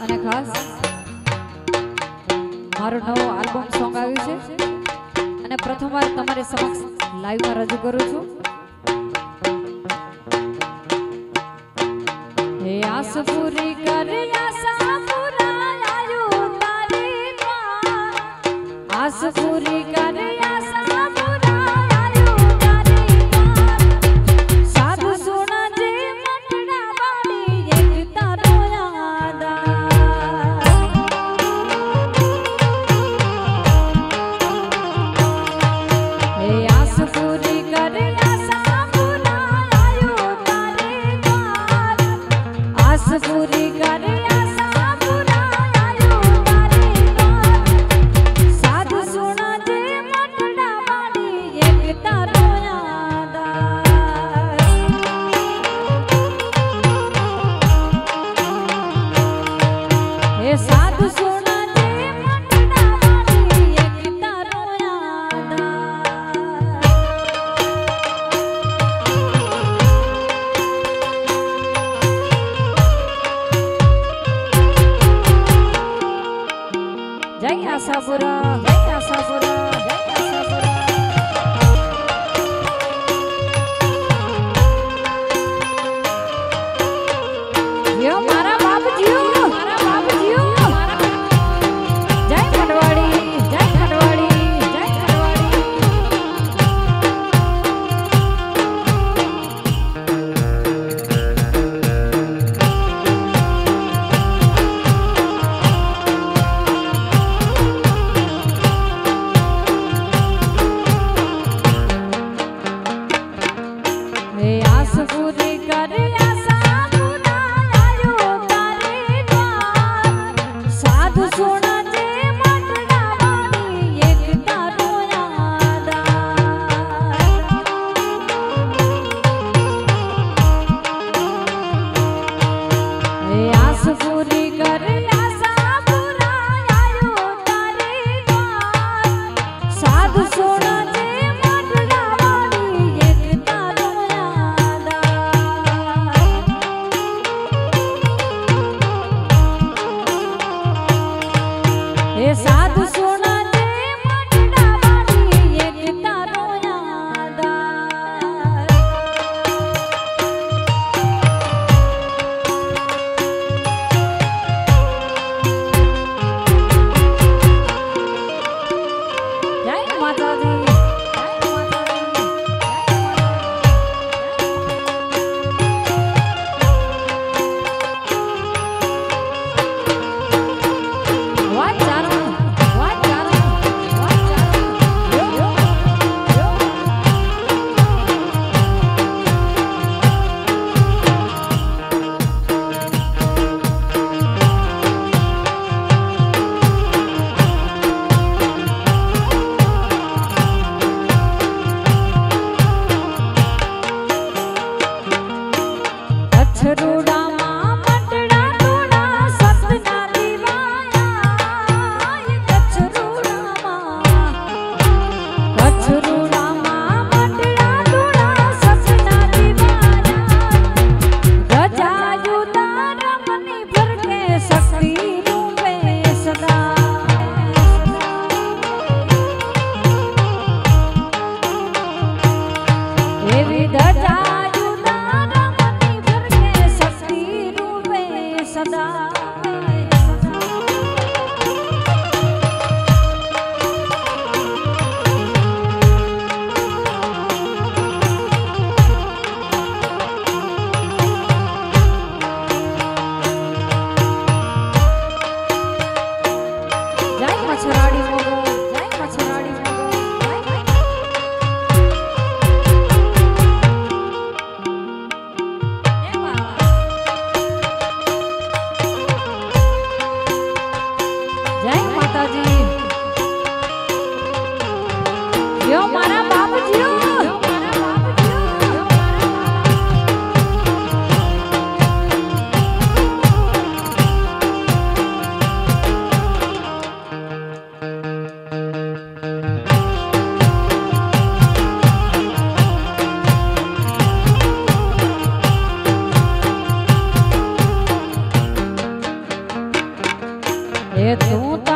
અને ખાસ મારું નવું આલ્બમ સોંગ આવ્યું છે અને પ્રથમવાર તમારી સમક્ષ લાઈવમાં રજૂ કરું છું। હે આસ પૂરી કરે આશા પુરાયો તારી માં, આસ પૂરી કરે આશા પુરાયો તારી માં, સાધુ સોના જે મટડા વાળી એક તારો યાદ હે આસ પૂરી કરે આશા પુરાયો તારી માં, આસ પૂરી કરે આશા પુરાયો તારી માં, સાધુ સોના જે મટડા વાળી એક તારો યાદ હે સાધુ સોના જે મટડા વાળી એક તારો યાદ જય આશાપુરા, જય આશાપુરા, જય આશાપુરા। જીઓ મારા બાપ જીઓ, મારા બાપ જીઓ, જય ખડવાડી, જય ખડવાડી, જય ખડવાડી। હે આસ પૂરી કરે આશા પુરાયો તારી માં, સાધુ સોના જે મટડા વાળી એક તારો યાદ હે આસ પૂરી કરે આશા પુરાયો તારી માં, સાધુ સોના જે મટડા વાળી એક તારો યાદ હે સાધુ સોના જે મટડા વાળી એક તારો યાદ જય માતાજી, જય માતાજી, જય માતાજી। વાત ચારો, એ તું